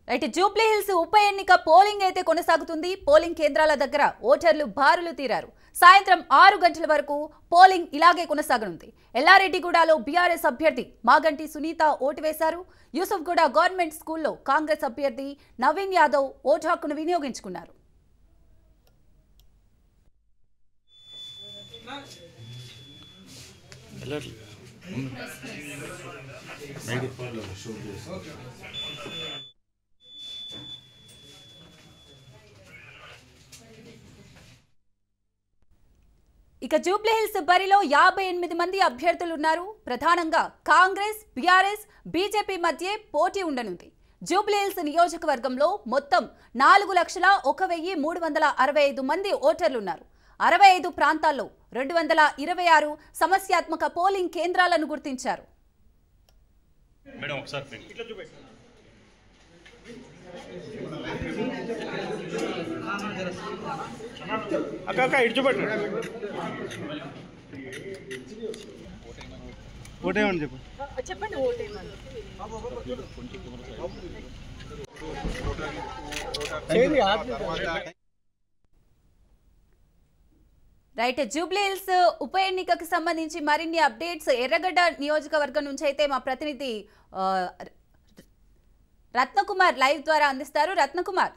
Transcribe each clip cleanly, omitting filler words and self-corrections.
Right Jubilee hills ఉప ఎన్నిక polling అయితే కొనసాగుతుంది. పోలింగ్ కేంద్రాల దగ్గర ఓటర్లు బారులు తీరారు. సాయంత్రం 6 గంటల వరకు పోలింగ్ ఇలాగే కొనసాగనుంది. ఎల్లారెడ్డిగూడలో బీఆర్ఎస్ అభ్యర్థి మాగంటి సునీత ఓటు వేశారు. యూసుఫ్గూడ గవర్నమెంట్ స్కూల్లో కాంగ్రెస్ అభ్యర్థి నవీన్ యాదవ్ ఓటు హక్కును వినియోగించుకున్నారు. ఇక జూబ్లీ హిల్స్ బరిలో 58 మంది అభ్యర్థులు ఉన్నారు. ప్రధానంగా కాంగ్రెస్, బీఆర్ఎస్, బీజేపీ మధ్య పోటీ ఉండనుంది. జూబ్లీ హిల్స్ నియోజకవర్గంలో మొత్తం 4,01,365 మంది ఓటర్లు ఉన్నారు. 65 ప్రాంతాల్లో 226 సమస్యాత్మక పోలింగ్ కేంద్రాలను గుర్తించారు. చెప్పండి. రైట్ జూబ్లీ హిల్స్ ఉప ఎన్నికకు సంబంధించి మరిన్ని అప్డేట్స్ ఎర్రగడ్డ నియోజకవర్గం నుంచి అయితే మా ప్రతినిధి రత్నకుమార్ లైవ్ ద్వారా అందిస్తారు. రత్నకుమార్,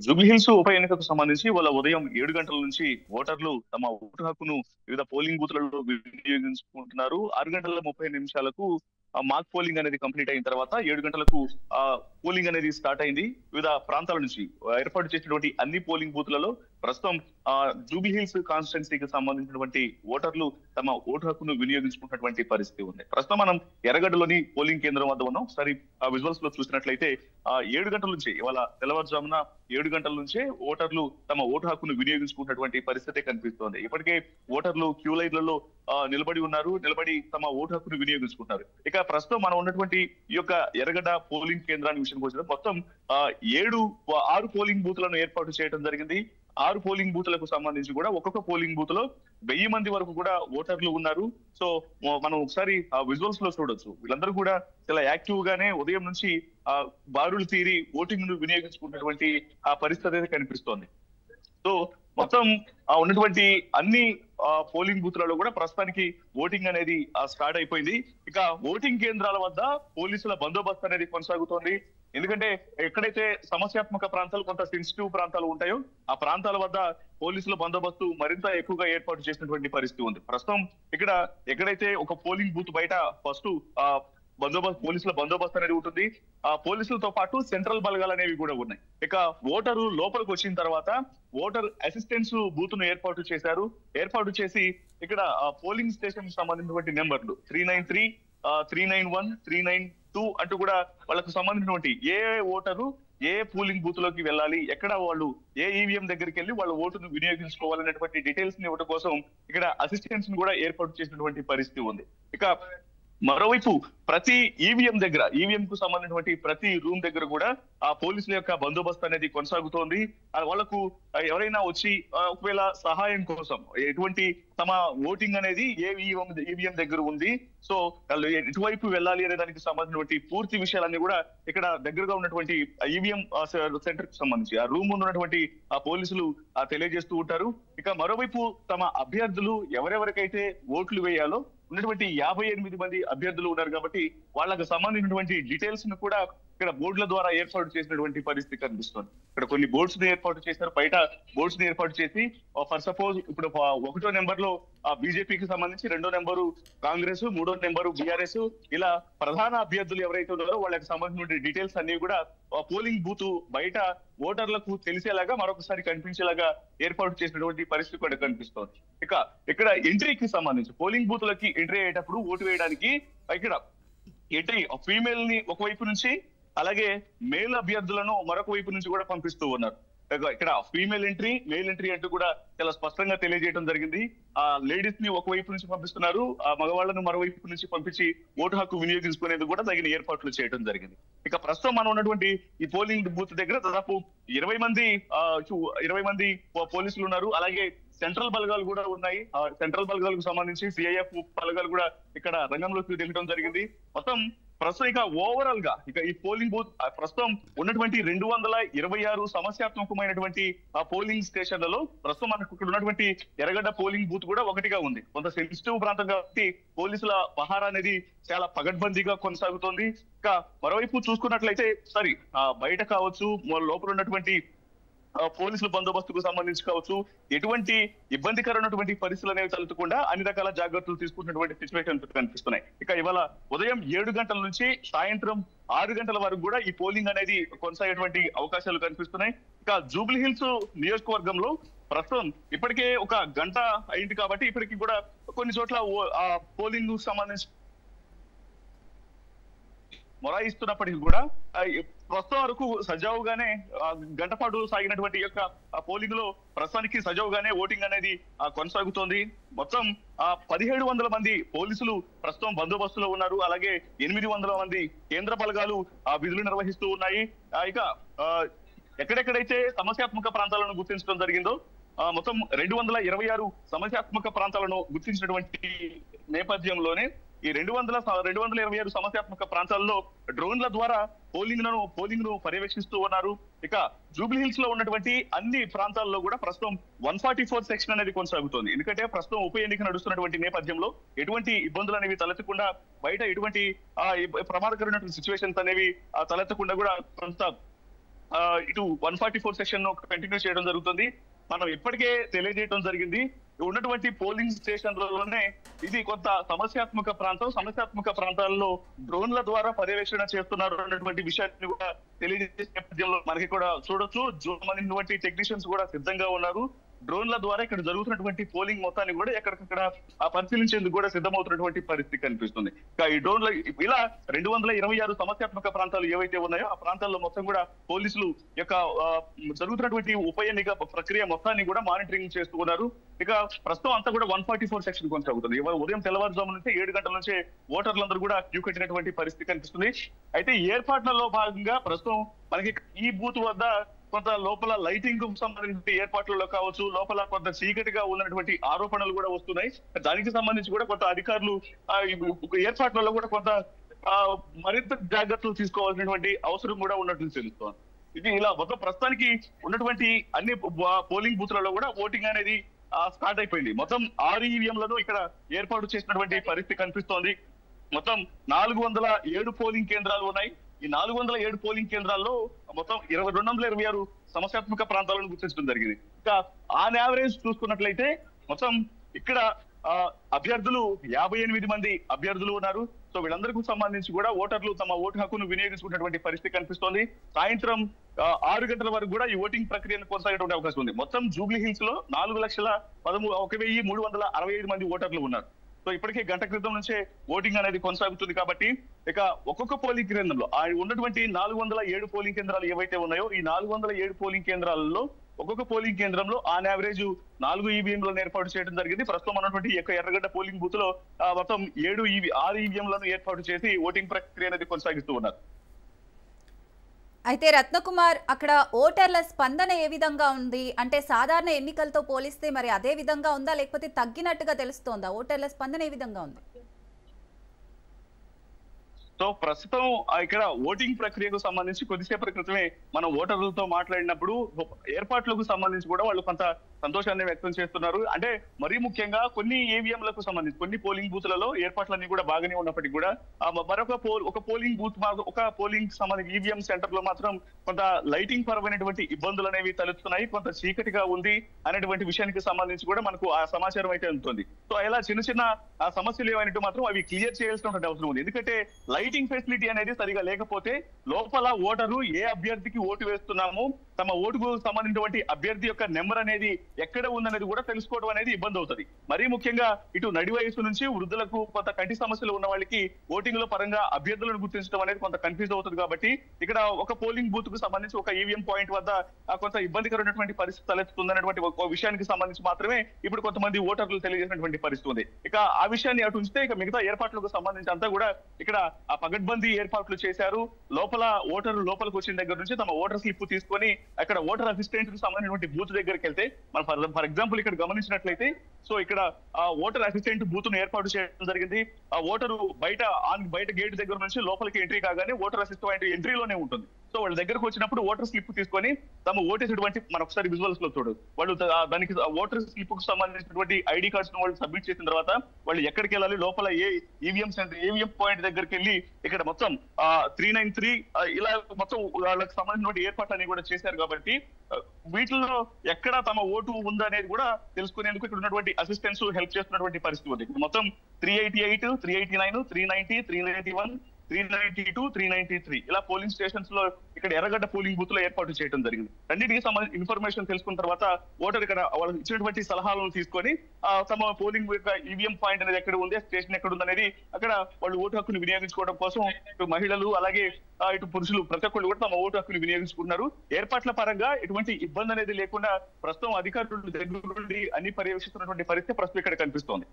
జూబ్లీ హిల్స్ ఉప ఎన్నికకు సంబంధించి వాళ్ళ ఉదయం 7 గంటల నుంచి ఓటర్లు తమ ఓటు హక్కును వివిధ పోలింగ్ బూత్లలో వినియోగించుకుంటున్నారు. 6 గంటల 30 నిమిషాలకు మాక్ పోలింగ్ అనేది కంప్లీట్ అయిన తర్వాత 7 గంటలకు పోలింగ్ అనేది స్టార్ట్ అయింది. వివిధ ప్రాంతాల నుంచి ఏర్పాటు చేసినటువంటి అన్ని పోలింగ్ బూత్లలో ప్రస్తుతం జూబ్లీ హిల్స్ కాన్స్టిట్యున్సీకి సంబంధించినటువంటి ఓటర్లు తమ ఓటు హక్కును వినియోగించుకున్నటువంటి పరిస్థితి ఉంది. ప్రస్తుతం మనం ఎర్రగడ్డలోని పోలింగ్ కేంద్రం వద్ద ఉన్నాం. ఒకసారి విజువల్స్ లో చూసినట్లయితే 7 గంటల నుంచి ఇవాళ తెల్లవారుజామున 7 గంటల నుంచే ఓటర్లు తమ ఓటు హక్కును వినియోగించుకున్నటువంటి పరిస్థితి కనిపిస్తోంది. ఇప్పటికే ఓటర్లు క్యూ లైన్లలో నిలబడి ఉన్నారు. నిలబడి తమ ఓటు హక్కును వినియోగించుకుంటున్నారు. ఇక ప్రస్తుతం మనం ఉన్నటువంటి ఈ యొక్క ఎర్రగడ్డ పోలింగ్ కేంద్రాన్ని విషయానికి వచ్చిన మొత్తం 6 పోలింగ్ బూత్లను ఏర్పాటు చేయడం జరిగింది. 6 పోలింగ్ బూత్లకు సంబంధించి కూడా ఒక్కొక్క పోలింగ్ బూత్ లో 1000 మంది వరకు కూడా ఓటర్లు ఉన్నారు. సో మనం ఒకసారి విజువల్స్ లో చూడొచ్చు. వీళ్ళందరూ కూడా చాలా యాక్టివ్ గానే ఉదయం నుంచి బారులు తీరి ఓటింగ్ ను వినియోగించుకున్నటువంటి ఆ పరిస్థితి అయితే కనిపిస్తోంది. సో మొత్తం ఉన్నటువంటి అన్ని పోలింగ్ బూత్లలో కూడా ప్రస్తుతానికి ఓటింగ్ అనేది స్టార్ట్ అయిపోయింది. ఇక ఓటింగ్ కేంద్రాల వద్ద పోలీసుల బందోబస్తు అనేది కొనసాగుతోంది. ఎందుకంటే ఎక్కడైతే సమస్యాత్మక ప్రాంతాలు, కొంత సెన్సిటివ్ ప్రాంతాలు ఉంటాయో ఆ ప్రాంతాల వద్ద పోలీసుల బందోబస్తు మరింత ఎక్కువగా ఏర్పాటు చేసినటువంటి పరిస్థితి ఉంది. ప్రస్తుతం ఇక్కడ ఎక్కడైతే ఒక పోలింగ్ బూత్ బయట ఫస్ట్ పోలీసుల బందోబస్తు అనేది ఉంటుంది. ఆ పోలీసులతో పాటు సెంట్రల్ బలగాలు అనేవి కూడా ఉన్నాయి. ఇక ఓటరు లోపలికి వచ్చిన తర్వాత ఓటర్ అసిస్టెన్స్ బూత్ ను ఏర్పాటు చేశారు. ఏర్పాటు చేసి ఇక్కడ పోలింగ్ స్టేషన్ సంబంధించినటువంటి నెంబర్లు 393, 391, 392 అంటూ కూడా వాళ్ళకు సంబంధించినటువంటి ఏ ఓటరు ఏ పోలింగ్ బూత్ లోకి వెళ్ళాలి, ఎక్కడ వాళ్ళు ఏ ఈవీఎం దగ్గరికి వెళ్ళి వాళ్ళ ఓటును వినియోగించుకోవాలనేటువంటి డీటెయిల్స్ ని ఇవ్వడం కోసం ఇక్కడ అసిస్టెన్స్ ని కూడా ఏర్పాటు చేసినటువంటి పరిస్థితి ఉంది. ఇక మరోవైపు ప్రతి ఈవీఎం దగ్గర, ఈవీఎం కు సంబంధించినటువంటి ప్రతి రూమ్ దగ్గర కూడా ఆ పోలీసుల యొక్క బందోబస్తు అనేది కొనసాగుతోంది. వాళ్ళకు ఎవరైనా వచ్చి ఒకవేళ సహాయం కోసం ఎటువంటి తమ ఓటింగ్ అనేది ఏ ఈవీఎం దగ్గర ఉంది, సో వాళ్ళు ఎటువైపు వెళ్ళాలి అనే దానికి సంబంధించినటువంటి పూర్తి విషయాలన్నీ కూడా ఇక్కడ దగ్గరగా ఉన్నటువంటి ఈవీఎం సెంటర్ కి సంబంధించి ఆ రూమ్ ఉన్నటువంటి ఆ పోలీసులు తెలియజేస్తూ ఉంటారు. ఇక మరోవైపు తమ అభ్యర్థులు ఎవరెవరికైతే ఓట్లు వేయాలో ఉన్నటువంటి 58 మంది అభ్యర్థులు ఉన్నారు కాబట్టి వాళ్ళకు సంబంధించినటువంటి డీటెయిల్స్ ను కూడా ఇక్కడ బోర్డుల ద్వారా ఏర్పాటు చేసినటువంటి పరిస్థితి కనిపిస్తుంది. ఇక్కడ కొన్ని బోర్డ్స్ ని ఏర్పాటు చేశారు. బయట బోర్డ్స్ ని ఏర్పాటు చేసి ఫర్ సపోజ్ ఇప్పుడు 1వ నెంబర్ లో బీజేపీకి సంబంధించి, 2వ నెంబరు కాంగ్రెస్, 3వ నెంబరు బీఆర్ఎస్, ఇలా ప్రధాన అభ్యర్థులు ఎవరైతే ఉన్నారో వాళ్ళకి సంబంధించిన డీటెయిల్స్ అన్ని కూడా పోలింగ్ బూత్ బయట ఓటర్లకు తెలిసేలాగా మరొకసారి కనిపించేలాగా ఏర్పాటు చేసినటువంటి పరిస్థితి కూడా కనిపిస్తోంది. ఇక ఇక్కడ ఎంట్రీకి సంబంధించి పోలింగ్ బూత్ లకి ఎంట్రీ అయ్యేటప్పుడు ఓటు వేయడానికి ఇక్కడ ఎంట్రీ ఫీమేల్ ని ఒకవైపు నుంచి, అలాగే మేల్ అభ్యర్థులను మరొక వైపు నుంచి కూడా పంపిస్తూ ఉన్నారు. ఇక్కడ ఫీమేల్ ఎంట్రీ, మేల్ ఎంట్రీ అంటూ కూడా చాలా స్పష్టంగా తెలియజేయడం జరిగింది. ఆ లేడీస్ ని ఒకవైపు నుంచి పంపిస్తున్నారు, ఆ మగవాళ్లను మరోవైపు నుంచి పంపించి ఓటు హక్కు వినియోగించుకునేందుకు కూడా తగిన ఏర్పాట్లు చేయడం జరిగింది. ఇక ప్రస్తుతం మనం ఉన్నటువంటి ఈ పోలింగ్ బూత్ దగ్గర దాదాపు 20 మంది పోలీసులు ఉన్నారు. అలాగే సెంట్రల్ బలగాలు కూడా ఉన్నాయి. సెంట్రల్ బలగాలకు సంబంధించి సిఐఎఫ్ బలగాలు కూడా ఇక్కడ రంగంలోకి దిగడం జరిగింది. మొత్తం ప్రస్తుతం ఇక ఓవరాల్ గా ఇక ఈ పోలింగ్ బూత్ ప్రస్తుతం ఉన్నటువంటి 226 సమస్యాత్మకమైనటువంటి ఆ పోలింగ్ స్టేషన్లలో ప్రస్తుతం మనకు ఇక్కడ ఉన్నటువంటి ఎర్రగడ్డ పోలింగ్ బూత్ కూడా ఒకటిగా ఉంది. కొంత సెన్సిటివ్ ప్రాంతం కాబట్టి పోలీసుల పహారా అనేది చాలా పగడ్బందీగా కొనసాగుతోంది. ఇక మరోవైపు చూసుకున్నట్లయితే బయట కావచ్చు, లోపల ఉన్నటువంటి పోలీసుల బందోబస్తుకు సంబంధించి కావచ్చు, ఎటువంటి ఇబ్బందికరమైనటువంటి పరిస్థితులు అనేవి తలెత్తకుండా అన్ని రకాల జాగ్రత్తలు తీసుకుంటున్నటువంటి సిచ్యువేషన్ కనిపిస్తున్నాయి. ఇక ఇవాళ ఉదయం 7 గంటల నుంచి సాయంత్రం 6 గంటల వరకు కూడా ఈ పోలింగ్ అనేది కొనసాగేటువంటి అవకాశాలు కనిపిస్తున్నాయి. ఇక జూబ్లీ హిల్స్ నియోజకవర్గంలో ప్రస్తుతం ఇప్పటికే ఒక గంట అయింది కాబట్టి ఇప్పటికీ కూడా కొన్ని చోట్ల పోలింగ్ సంబంధించి మొరాయిస్తున్నప్పటికీ కూడా ప్రస్తుతం వరకు సజావుగానే గంట పాటు సాగినటువంటి యొక్క పోలింగ్ లో ప్రస్తుతానికి సజావుగానే ఓటింగ్ అనేది కొనసాగుతోంది. మొత్తం 1700 మంది పోలీసులు ప్రస్తుతం బందోబస్తులో ఉన్నారు. అలాగే 800 మంది కేంద్ర బలగాలు విధులు నిర్వహిస్తూ ఉన్నాయి. ఇక ఎక్కడెక్కడైతే సమస్యాత్మక ప్రాంతాలను గుర్తించడం జరిగిందో మొత్తం 226 సమస్యాత్మక ప్రాంతాలను గుర్తించినటువంటి నేపథ్యంలోనే ఈ 226 సమస్యాత్మక ప్రాంతాల్లో డ్రోన్ల ద్వారా పోలింగ్ ను పర్యవేక్షిస్తూ ఉన్నారు. ఇక జూబ్లీ హిల్స్ లో ఉన్నటువంటి అన్ని ప్రాంతాల్లో కూడా ప్రస్తుతం 144 సెక్షన్ అనేది కొనసాగుతోంది. ఎందుకంటే ప్రస్తుతం ఉప ఎన్నిక నడుస్తున్నటువంటి నేపథ్యంలో ఎటువంటి ఇబ్బందులు అనేవి తలెత్తకుండా, బయట ఎటువంటి ప్రమాదకరమైనటువంటి సిచ్యువేషన్స్ అనేవి తలెత్తకుండా కూడా కొంత ఇటు 144 సెక్షన్ ను కంటిన్యూ చేయడం జరుగుతుంది. మనం ఇప్పటికే తెలియజేయడం జరిగింది, ఉన్నటువంటి పోలింగ్ స్టేషన్లలోనే ఇది కొంత సమస్యాత్మక ప్రాంతాల్లో డ్రోన్ల ద్వారా పర్యవేక్షణ చేస్తున్నారు అన్నటువంటి విషయాన్ని కూడా తెలియజేసే నేపథ్యంలో మనకి కూడా చూడొచ్చు. సంబంధించినటువంటి టెక్నీషియన్స్ కూడా సిద్ధంగా ఉన్నారు. డ్రోన్ల ద్వారా ఇక్కడ జరుగుతున్నటువంటి పోలింగ్ మొత్తాన్ని కూడా ఎక్కడికక్కడ పరిశీలించేందుకు కూడా సిద్ధమవుతున్నటువంటి పరిస్థితి కనిపిస్తుంది. ఈ డ్రోన్ల ఇలా 226 సమస్యాత్మక ప్రాంతాలు ఏవైతే ఉన్నాయో ఆ ప్రాంతాల్లో మొత్తం కూడా పోలీసులు యొక్క జరుగుతున్నటువంటి ఉప ఎన్నిక ప్రక్రియ మొత్తాన్ని కూడా మానిటరింగ్ చేస్తూ ఉన్నారు. ఇక ప్రస్తుతం అంతా కూడా 144 సెక్షన్ కొనసాగుతుంది. ఉదయం తెల్లవారుజాము నుంచి 7 గంటల నుంచే ఓటర్లందరూ కూడా క్యూ కట్టినటువంటి పరిస్థితి కనిపిస్తుంది. అయితే ఏర్పాట్లలో భాగంగా ప్రస్తుతం మనకి ఈ బూత్ వద్ద కొంత లోపల లైటింగ్ కు సంబంధించిన ఏర్పాట్లలో కావచ్చు, లోపల కొంత చీకటిగా ఉన్నటువంటి ఆరోపణలు కూడా వస్తున్నాయి. దానికి సంబంధించి కూడా కొంత అధికారులు ఏర్పాట్లలో కూడా కొంత మరింత జాగ్రత్తలు తీసుకోవాల్సినటువంటి అవసరం కూడా ఉన్నట్లు తెలుస్తోంది. ఇది ఇలా మొత్తం ప్రస్తుతానికి ఉన్నటువంటి అన్ని పోలింగ్ బూత్లలో కూడా ఓటింగ్ అనేది స్టార్ట్ అయిపోయింది. మొత్తం 6 ఈవీఎంలను ఇక్కడ ఏర్పాటు చేసినటువంటి పరిస్థితి కనిపిస్తోంది. మొత్తం 407 పోలింగ్ కేంద్రాలు ఉన్నాయి. ఈ 407 పోలింగ్ కేంద్రాల్లో మొత్తం 226 సమస్యాత్మక ప్రాంతాలను గుర్తించడం జరిగింది. ఇంకా ఆన్ యావరేజ్ చూసుకున్నట్లయితే మొత్తం ఇక్కడ అభ్యర్థులు 58 మంది అభ్యర్థులు ఉన్నారు. సో వీళ్ళందరికీ సంబంధించి కూడా ఓటర్లు తమ ఓటు హక్కును వినియోగించుకున్నటువంటి పరిస్థితి కనిపిస్తోంది. సాయంత్రం 6 గంటల వరకు కూడా ఈ ఓటింగ్ ప్రక్రియను కొనసాగేటువంటి అవకాశం ఉంది. మొత్తం జూబ్లీ హిల్స్ లో 4,13,165 మంది ఓటర్లు ఉన్నారు. సో ఇప్పటికే గంట క్రితం నుంచే ఓటింగ్ అనేది కొనసాగుతుంది కాబట్టి ఇక ఒక్కొక్క పోలింగ్ కేంద్రంలో ఉన్నటువంటి 407 పోలింగ్ కేంద్రాలు ఏవైతే ఉన్నాయో ఈ 407 పోలింగ్ కేంద్రాలలో ఒక్కొక్క పోలింగ్ కేంద్రంలో ఆన్ యావరేజ్ 4 ఈవీఎంలను ఏర్పాటు చేయడం జరిగింది. ప్రస్తుతం ఉన్నటువంటి ఎర్రగడ్డ పోలింగ్ బూత్ లో మొత్తం 6 ఈవీఎంలను ఏర్పాటు చేసి ఓటింగ్ ప్రక్రియ అనేది కొనసాగిస్తూ ఉన్నారు. అయితే రత్నకుమార్, అక్కడ ఓటర్ల స్పందన ఏ విధంగా ఉంది? అంటే సాధారణ ఎన్నికలతో పోలిస్తే మరి అదే విధంగా ఉందా, లేకపోతే తగ్గినట్టుగా తెలుస్తోందా? ఓటర్ల స్పందన ఏ విధంగా ఉంది? సో ప్రస్తుతం ఇక్కడ ఓటింగ్ ప్రక్రియకు సంబంధించి కొద్దిసేపటి క్రితమే మనం ఓటర్లతో మాట్లాడినప్పుడు ఏర్పాట్లకు సంబంధించి కూడా వాళ్ళు కొంత సంతోషాన్ని వ్యక్తం చేస్తున్నారు. అంటే మరీ ముఖ్యంగా కొన్ని ఈవీఎంలకు సంబంధించి కొన్ని పోలింగ్ బూత్లలో ఏర్పాట్లన్నీ కూడా బాగానే ఉన్నప్పటికీ కూడా ఒక పోలింగ్ సంబంధించి ఈవీఎం సెంటర్ లో మాత్రం కొంత లైటింగ్ పరమైనటువంటి ఇబ్బందులు అనేవి తలెత్తుతున్నాయి. కొంత చీకటిగా ఉంది అనేటువంటి విషయానికి సంబంధించి కూడా మనకు ఆ సమాచారం అయితే అందుతుంది. సో ఇలా చిన్న సమస్యలు ఏమైనట్టు మాత్రం అవి క్లియర్ చేయాల్సినటువంటి అవసరం ఉంది. ఎందుకంటే లైటింగ్ ఫెసిలిటీ అనేది సరిగా లేకపోతే లోపల ఓటరు ఏ అభ్యర్థికి ఓటు వేస్తున్నామో తమ ఓటుకు సంబంధించినటువంటి అభ్యర్థి యొక్క నెంబర్ అనేది ఎక్కడ ఉందనేది కూడా తెలుసుకోవడం అనేది ఇబ్బంది అవుతుంది. మరీ ముఖ్యంగా ఇటు నడి వయసు నుంచి వృద్ధులకు కొంత కంటి సమస్యలు ఉన్న వాళ్ళకి ఓటింగ్ లో పరంగా అభ్యర్థులను గుర్తించడం అనేది కొంత కన్ఫ్యూజ్ అవుతుంది. కాబట్టి ఇక్కడ ఒక పోలింగ్ బూత్ కు సంబంధించి ఒక ఈవీఎం పాయింట్ వద్ద కొంత ఇబ్బందికరమైనటువంటి పరిస్థితి తలెత్తుతుందనేటువంటి ఒక విషయానికి సంబంధించి మాత్రమే ఇప్పుడు కొంతమంది ఓటర్లు తెలియజేసినటువంటి పరిస్థితి ఉంది. ఇక ఆ విషయాన్ని అటు ఉంచితే ఇక మిగతా ఏర్పాట్లకు సంబంధించి అంతా కూడా ఇక్కడ ఆ పగడ్బందీ ఏర్పాట్లు చేశారు. లోపల ఓటర్లు లోపలికి వచ్చిన దగ్గర నుంచి తమ ఓటర్ స్లిప్ తీసుకొని అక్కడ ఓటర్ అసిస్టెంట్ కు సంబంధించినటువంటి బూత్ దగ్గరికి వెళ్తే మన ఫర్ ఎగ్జాంపుల్ ఇక్కడ గమనించినట్లయితే సో ఇక్కడ ఓటర్ అసిస్టెంట్ బూత్ ను ఏర్పాటు చేయడం జరిగింది. ఆ ఓటరు బయట గేట్ దగ్గర నుంచి లోపలికి ఎంట్రీ కాగానే ఓటర్ అసిస్టెంట్ ఎంట్రీలోనే ఉంటుంది. సో వాళ్ళ దగ్గరకు వచ్చినప్పుడు ఓటర్ స్లిప్ తీసుకొని తమ ఓటేసినటువంటి మనం ఒకసారి విజువల్స్ లో చూడు వాళ్ళు దానికి ఓటర్ స్లిప్ కు సంబంధించినటువంటి ఐడి కార్డ్స్ ను వాళ్ళు సబ్మిట్ చేసిన తర్వాత వాళ్ళు ఎక్కడికి వెళ్ళాలి, లోపల ఏ ఈవీఎం పాయింట్ దగ్గరికి వెళ్ళి ఇక్కడ మొత్తం 393 ఇలా మొత్తం వాళ్ళకి సంబంధించినటువంటి ఏర్పాట్లన్నీ కూడా చేశారు. కాబట్టి వీటిలో ఎక్కడ తమ ఓటు ఉందనేది కూడా తెలుసుకునేందుకు ఇక్కడ ఉన్నటువంటి అసిస్టెంట్స్ హెల్ప్ చేస్తున్నటువంటి పరిస్థితి ఉంది. మొత్తం 388, 389, 390, 391, 392, 393 ఇలా పోలింగ్ స్టేషన్స్ లో ఇక్కడ ఎర్రగడ్డ పోలింగ్ బూత్ లో ఏర్పాటు చేయడం జరిగింది. రెండింటికి సంబంధించిన ఇన్ఫర్మేషన్ తెలుసుకున్న తర్వాత ఓటర్ ఇక్కడ వాళ్ళు ఇచ్చినటువంటి సలహాలను తీసుకొని తమ పోలింగ్ యొక్క ఈవీఎం పాయింట్ అనేది ఎక్కడ ఉంది, స్టేషన్ ఎక్కడ ఉంది అనేది అక్కడ వాళ్ళు ఓటు హక్కును వినియోగించుకోవడం కోసం ఇటు మహిళలు అలాగే ఇటు పురుషులు ప్రతి ఒక్కళ్ళు కూడా తమ ఓటు హక్కును వినియోగించుకుంటున్నారు. ఏర్పాట్ల పరంగా ఎటువంటి ఇబ్బంది అనేది లేకుండా ప్రస్తుతం అధికారులు దగ్గర నుండి అన్ని పర్యవేక్షిస్తున్నటువంటి పరిస్థితి ప్రస్తుతం ఇక్కడ కనిపిస్తోంది.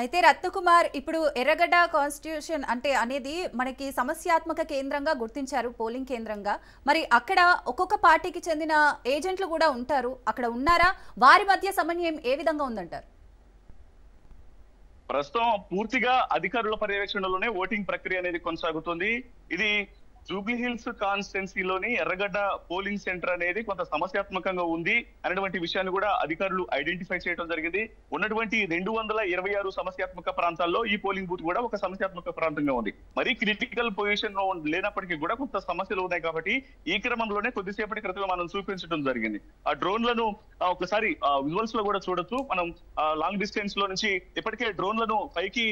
అయితే రత్నకుమార్, ఇప్పుడు ఎర్రగడ్డ కాన్స్టిట్యూషన్ అనేది మనకి సమస్యాత్మక కేంద్రంగా గుర్తించారు, పోలింగ్ కేంద్రంగా. మరి అక్కడ ఒక్కొక్క పార్టీకి చెందిన ఏజెంట్లు కూడా ఉంటారు, అక్కడ ఉన్నారా? వారి మధ్య సమన్వయం ఏ విధంగా ఉందంటారు? ప్రస్తుతం పూర్తిగా అధికారుల పర్యవేక్షణలోనే ఓటింగ్ ప్రక్రియ అనేది కొనసాగుతుంది. ఇది జూబ్లీ హిల్స్ కాన్స్టిట్యున్సీలోని ఎర్రగడ్డ పోలింగ్ సెంటర్ అనేది కొంత సమస్యాత్మకంగా ఉంది అనేటువంటి విషయాన్ని కూడా అధికారులు ఐడెంటిఫై చేయడం జరిగింది. ఉన్నటువంటి 226 సమస్యాత్మక ప్రాంతాల్లో ఈ పోలింగ్ బూత్ కూడా ఒక సమస్యాత్మక ప్రాంతంగా ఉంది. మరీ క్రిటికల్ పొజిషన్ లో లేనప్పటికీ కూడా కొంత సమస్యలు ఉన్నాయి. కాబట్టి ఈ క్రమంలోనే కొద్దిసేపటి క్రితం మనం చూపించడం జరిగింది. ఆ డ్రోన్లను ఒకసారి విజువల్స్ లో కూడా చూడొచ్చు. మనం లాంగ్ డిస్టెన్స్ లో నుంచి ఇప్పటికే డ్రోన్లను పైకి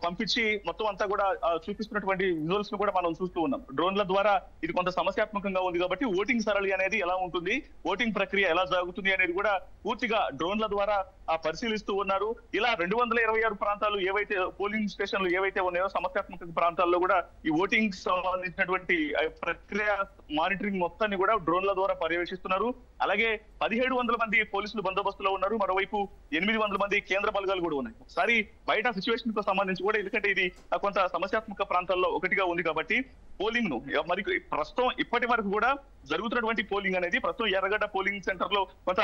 పంపించి మొత్తం అంతా కూడా చూపిస్తున్నటువంటి విజువల్స్ ను కూడా మనం చూస్తూ ఉన్నాం. డ్రోన్ల ద్వారా ఇది కొంత సమస్యాత్మకంగా ఉంది కాబట్టి ఓటింగ్ సరళి అనేది ఎలా ఉంటుంది, ఓటింగ్ ప్రక్రియ ఎలా జరుగుతుంది అనేది కూడా పూర్తిగా డ్రోన్ల ద్వారా పరిశీలిస్తూ ఉన్నారు. ఇలా 226 ప్రాంతాలు ఏవైతే పోలింగ్ స్టేషన్లు ఏవైతే ఉన్నాయో సమస్యాత్మక ప్రాంతాల్లో కూడా ఈ ఓటింగ్ సంబంధించినటువంటి ప్రక్రియ మానిటరింగ్ మొత్తాన్ని కూడా డ్రోన్ల ద్వారా పర్యవేక్షిస్తున్నారు. అలాగే 1700 మంది పోలీసులు బందోబస్తులో ఉన్నారు. మరోవైపు 800 మంది కేంద్ర బలగాలు కూడా ఉన్నాయి. ఒకసారి బయట సిచ్యువేషన్ కు సంబంధించి కూడా, ఎందుకంటే ఇది కొంత సమస్యాత్మక ప్రాంతాల్లో ఒకటిగా ఉంది కాబట్టి పోలింగ్ ను మరి ప్రస్తుతం ఇప్పటి వరకు కూడా జరుగుతున్నటువంటి పోలింగ్ అనేది ప్రస్తుతం ఎర్రగడ్డ పోలింగ్ సెంటర్ లో కొంత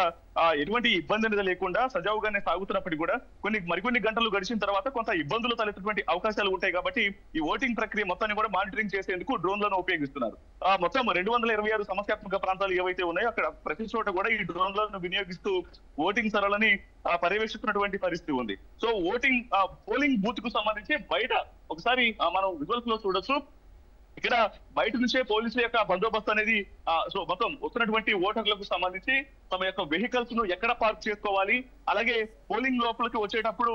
ఎటువంటి ఇబ్బంది అనేది లేకుండా సజావుగానే సాగుతున్నప్పటికీ కూడా మరికొన్ని గంటలు గడిచిన తర్వాత కొంత ఇబ్బందులు తలెత్తినటువంటి అవకాశాలు ఉంటాయి. కాబట్టి ఈ ఓటింగ్ ప్రక్రియ మొత్తాన్ని కూడా మానిటరింగ్ చేసేందుకు డ్రోన్లను ఉపయోగిస్తున్నారు. మొత్తం 226 సమస్యాత్మక ప్రాంతాలు ఏవైతే ఉన్నాయో అక్కడ ప్రతి చోట కూడా ఈ డ్రోన్లను వినియోగిస్తూ ఓటింగ్ సరళని పర్యవేక్షిస్తున్నటువంటి పరిస్థితి ఉంది. సో పోలింగ్ బూత్ కు సంబంధించి బయట ఒకసారి మనం విజువల్స్ లో చూడొచ్చు. ఇక్కడ బయట నుంచే పోలీసుల యొక్క బందోబస్తు అనేది సో మొత్తం వస్తున్నటువంటి ఓటర్లకు సంబంధించి తమ యొక్క వెహికల్స్ ను ఎక్కడ పార్క్ చేసుకోవాలి, అలాగే పోలింగ్ లోపలికి వచ్చేటప్పుడు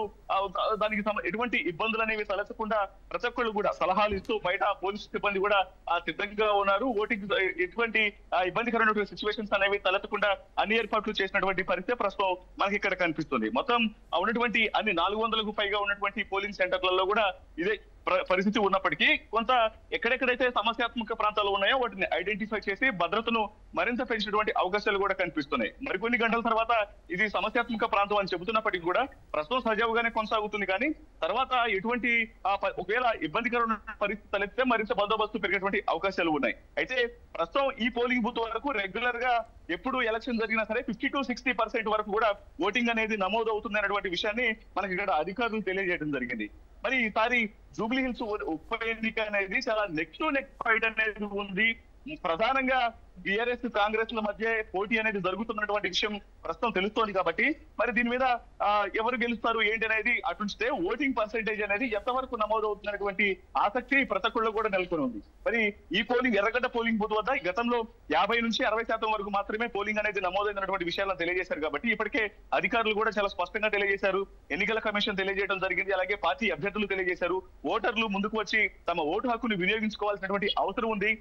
దానికి ఎటువంటి ఇబ్బందులు అనేవి తలెత్తకుండా ప్రతి ఒక్కళ్ళు కూడా సలహాలు ఇస్తూ బయట పోలీసు సిబ్బంది కూడా సిద్ధంగా ఉన్నారు. ఓటింగ్ ఎటువంటి ఇబ్బందికరమైనటువంటి సిచ్యువేషన్స్ అనేవి తలెత్తకుండా అన్ని ఏర్పాట్లు చేసినటువంటి పరిస్థితి ప్రస్తుతం మనకి ఇక్కడ కనిపిస్తుంది. మొత్తం ఉన్నటువంటి అన్ని 400కు పైగా ఉన్నటువంటి పోలింగ్ సెంటర్లలో కూడా ఇదే పరిస్థితి ఉన్నప్పటికీ కొంత ఎక్కడెక్కడైతే సమస్యాత్మక ప్రాంతాలు ఉన్నాయో వాటిని ఐడెంటిఫై చేసి భద్రతను మరింత పెంచినటువంటి అవకాశాలు కూడా కనిపిస్తున్నాయి. మరికొన్ని గంటల తర్వాత ఇది సమస్యాత్మక ప్రాంతం అని చెబుతున్నప్పటికీ కూడా ప్రస్తుతం సజావుగానే కొనసాగుతుంది. కానీ తర్వాత ఎటువంటి ఒకవేళ ఇబ్బందికరమైన పరిస్థితి తలెత్తే మరింత బందోబస్తు పెరిగేటువంటి అవకాశాలు ఉన్నాయి. అయితే ప్రస్తుతం ఈ పోలింగ్ బూత్ వరకు రెగ్యులర్ గా ఎప్పుడు ఎలక్షన్ జరిగినా సరే 50 to 60% వరకు కూడా ఓటింగ్ అనేది నమోదు అవుతుంది అనేటువంటి విషయాన్ని మనకి ఇక్కడ అధికారులు తెలియజేయడం జరిగింది. మరి ఈసారి జూబ్లీ హిల్స్ ఉప ఎన్నిక అనేది చాలా నెక్ టు నెక్ ఫైట్ అనేది ఉంది. ప్రధానంగా బీఆర్ఎస్ కాంగ్రెస్ ల మధ్య పోటీ అనేది జరుగుతున్నటువంటి విషయం ప్రస్తుతం తెలుస్తోంది. కాబట్టి మరి దీని మీద ఎవరు గెలుస్తారు ఏంటి అనేది అటుంచితే ఓటింగ్ పర్సెంటేజ్ అనేది ఎంతవరకు నమోదవుతున్నటువంటి ఆసక్తి ప్రతి ఒక్కళ్ళు కూడా నెలకొని ఉంది. మరి ఈ పోలింగ్ ఎర్రగడ్డ పోలింగ్ బూత్ వద్ద గతంలో 50 నుంచి 60% వరకు మాత్రమే పోలింగ్ అనేది నమోదైనటువంటి విషయాలను తెలియజేశారు. కాబట్టి ఇప్పటికే అధికారులు కూడా చాలా స్పష్టంగా తెలియజేశారు, ఎన్నికల కమిషన్ తెలియజేయడం జరిగింది, అలాగే పార్టీ అభ్యర్థులు తెలియజేశారు. ఓటర్లు ముందుకు వచ్చి తమ ఓటు హక్కును వినియోగించుకోవాల్సినటువంటి అవసరం ఉంది.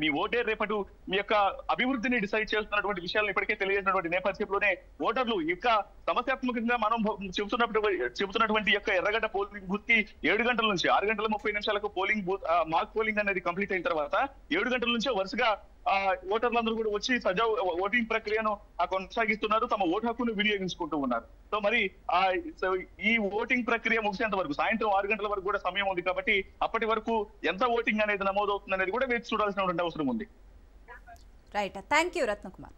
మీ ఓటే రేపటి మీ యొక్క అభివృద్ధిని డిసైడ్ చేస్తున్నటువంటి విషయాలను ఇప్పటికే తెలియజేసినటువంటి నేపథ్యంలోనే ఓటర్లు ఇంకా సమస్యాత్మకంగా మనం చెబుతున్నటువంటి యొక్క ఎర్రగడ్డ పోలింగ్ బూత్ కి 7 గంటల నుంచి 6:30 పోలింగ్ బూత్ మాక్ పోలింగ్ అనేది కంప్లీట్ అయిన తర్వాత 7 గంటల నుంచే వరుసగా ఓటర్లందరూ కూడా వచ్చి ఓటింగ్ ప్రక్రియను కొనసాగిస్తున్నారు, తమ ఓటు హక్కును వినియోగించుకుంటూ ఉన్నారు. సో మరి ఈ ఓటింగ్ ప్రక్రియ ముగిసేంత వరకు సాయంత్రం 6 గంటల వరకు కూడా సమయం ఉంది. కాబట్టి అప్పటి వరకు ఎంత ఓటింగ్ అనేది నమోదవుతుంది అనేది కూడా వేచి చూడాల్సినటువంటి అవసరం ఉంది. Right, thank you Ratnakumar.